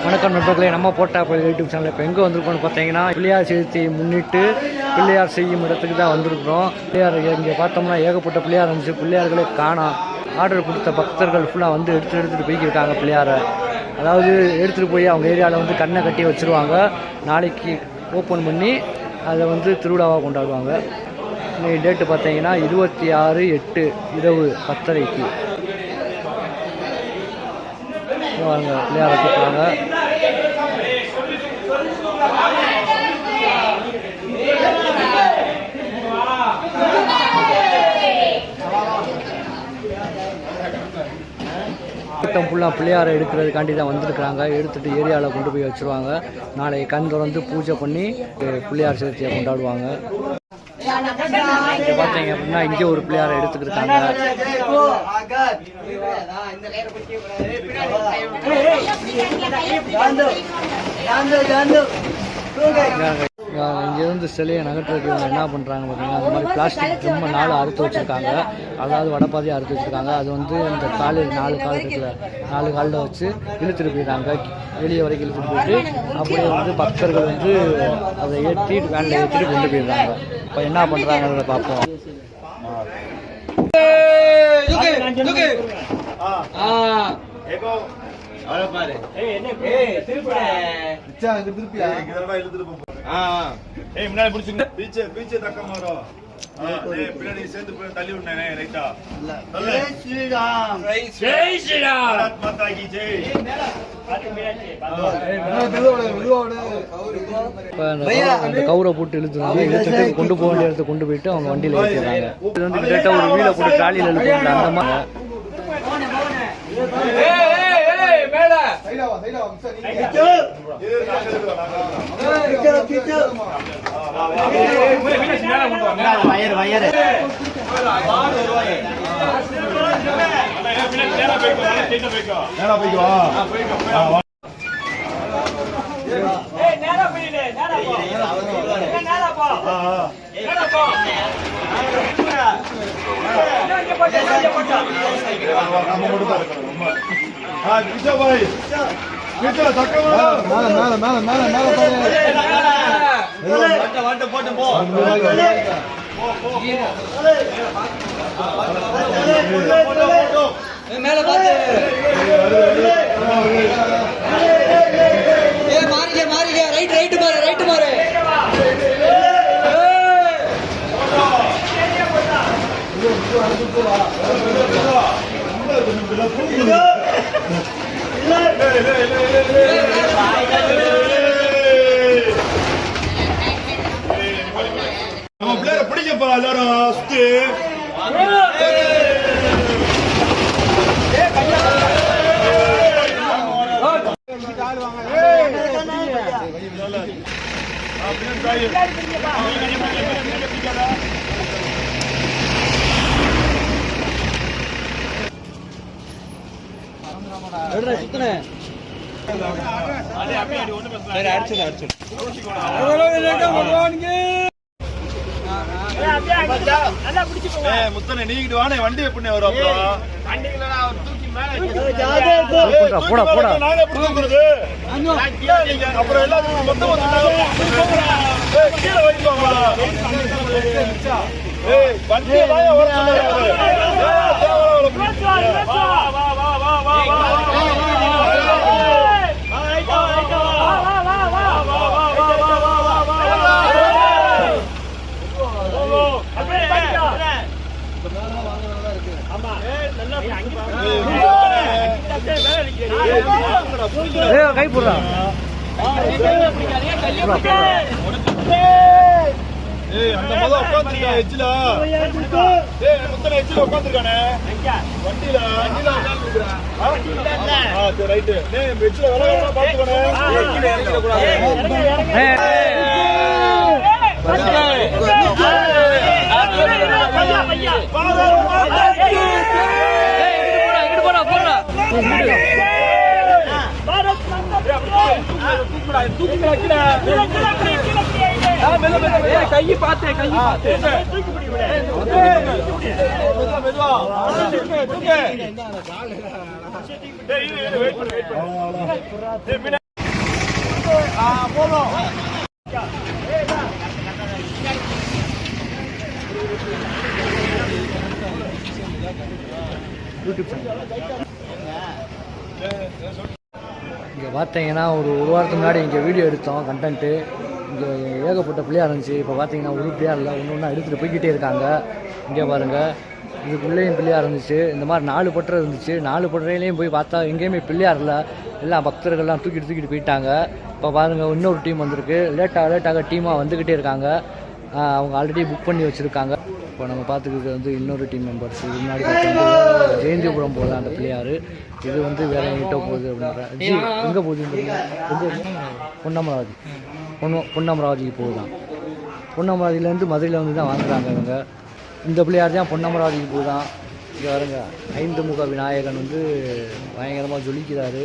வணக்கம் நண்பர்களே, நம்ம போட்டா யூடியூப் சேனல் இப்போ எங்கே வந்திருக்கோம்னு பார்த்தீங்கன்னா பிள்ளையார் சதுர்த்தியை முன்னிட்டு பிள்ளையார் செய்யும் இடத்துக்கு தான் வந்திருக்கிறோம். பிள்ளையார் இங்கே பார்த்தோம்னா ஏகப்பட்ட பிள்ளையார் இருந்துச்சு. பிள்ளையார்களே காணோம். ஆர்டர் கொடுத்த பக்தர்கள் ஃபுல்லாக வந்து எடுத்துகிட்டு போய்க்கிருக்காங்க பிள்ளையாரை. அதாவது எடுத்துகிட்டு போய் அவங்க ஏரியாவில் வந்து கண்ணை கட்டி வச்சுருவாங்க. நாளைக்கு ஓப்பன் பண்ணி அதை வந்து திருவிழாவாக கொண்டாடுவாங்க. இன்னைக்கு டேட்டு பார்த்தீங்கன்னா 26/8 இரவு 10:30 வாங்க பிள்ளையாரை கூப்பிட்றாங்க. கூட்டம் ஃபுல்லாக பிள்ளையாரை எடுக்கிறதுக்காண்டி தான் வந்திருக்கிறாங்க. எடுத்துகிட்டு ஏரியாவில் கொண்டு போய் வச்சுருவாங்க. நாளைக்கு கண் திறந்து பூஜை பண்ணி பிள்ளையார் சதுர்த்தியை கொண்டாடுவாங்க. பார்த்தீங்க அப்படின்னா இங்கே ஒரு பிள்ளையாரை எடுத்துக்கிட்டாங்க. இங்கேருந்து சிலையை நகற்றுறதுக்கு இவங்க என்ன பண்ணுறாங்க பார்த்தீங்கன்னா, அந்த மாதிரி பிளாஸ்டிக் ரொம்ப நாள் அறுத்து வச்சுருக்காங்க. அதாவது வடப்பாதையை அறுத்து வச்சுருக்காங்க. அது வந்து இந்த காலில் 4 கால் இருக்கிற 4 காலில் வச்சு இழுத்துட்டு போயிடுறாங்க. வெளியே வரைக்கும் இழுத்துட்டு போயிட்டு அப்படியே வந்து பக்தர்கள் வந்து அதை ஏற்றி வேனில் ஏற்றிட்டு கொண்டு போயிடுறாங்க. இப்போ என்ன பண்ணுறாங்கிறத பார்ப்போம். பின்னாடி சேர்ந்து தள்ளி விடுனே ரைட்டா. அந்த கவுரை போட்டு இழுத்துட்டு கொண்டு போக வேண்டிய இடத்துக்கு கொண்டு போயிட்டு அவங்க வண்டியில் ஏற்றிடுறாங்க. இது வந்து கிட்ட ஒரு வீலை போட்டு ட்ராலியில் இழுத்துறாங்க. அந்த மாதிரி நம்ம பிள்ளைய பிடிக்கப்பா எல்லாரும் சுத்து. முத்தனை நீங்கிட்டு வானே வண்டி எப்படி வரும்? அப்புறம் எல்லாரும் மொத்தமா கீழே வைப்பாங்க. கை போடுறா அந்த மொதல் உட்காந்துருக்கா எச்சில முத்தனை எச்சில உட்காந்துருக்கானே வண்டியில. சரி ரைட்டு. எச்சில வில பாத்துக்கானே. கையை பார்த்து மெதுவா யூடியூப் சேனல் இங்கே பார்த்தீங்கன்னா ஒரு வாரத்துக்கு முன்னாடி இங்கே வீடியோ எடுத்தோம் கண்டென்ட்டு. இங்கே ஏகப்பட்ட பிள்ளையாக இருந்துச்சு. இப்போ பார்த்தீங்கன்னா ஒரு பிள்ளையாக இல்லை, ஒன்று ஒன்றா எடுத்துகிட்டு போய்கிட்டே இருக்காங்க. இங்கே பாருங்கள், இதுக்குள்ளேயும் பிள்ளையாக இருந்துச்சு. இந்த மாதிரி 4 பட்டறை இருந்துச்சு. 4 பட்டறையிலையும் போய் பார்த்தா எங்கேயுமே பிள்ளையார் இல்லை. எல்லாம் பக்தர்கள்லாம் தூக்கிட்டு போயிட்டாங்க. இப்போ பாருங்கள், இன்னொரு டீம் வந்திருக்கு. லேட்டாக டீமாக வந்துக்கிட்டே இருக்காங்க. அவங்க ஆல்ரெடி புக் பண்ணி வச்சுருக்காங்க. இப்போ நம்ம பார்த்துக்கிறது வந்து இன்னொரு டீம் மெம்பர்ஸ். இது முன்னாடி பார்த்தீங்கன்னா ஜெயந்திபுரம் போகுது அந்த பிள்ளையார். இது வந்து வேற எங்கிட்ட போகுது அப்படின்ற எங்கே போகுதுன்றது பொன்னமராவதிக்கு போகுதான். பொன்னமராவதியிலேருந்து மதுரையில் வந்து தான் வாங்குறாங்க இவங்க. இந்த பிள்ளையார் தான் பொன்னமராவதிக்கு போகுதான். இங்கே வருங்க, 5 முக விநாயகன் வந்து பயங்கரமாக ஜொலிக்கிறாரு.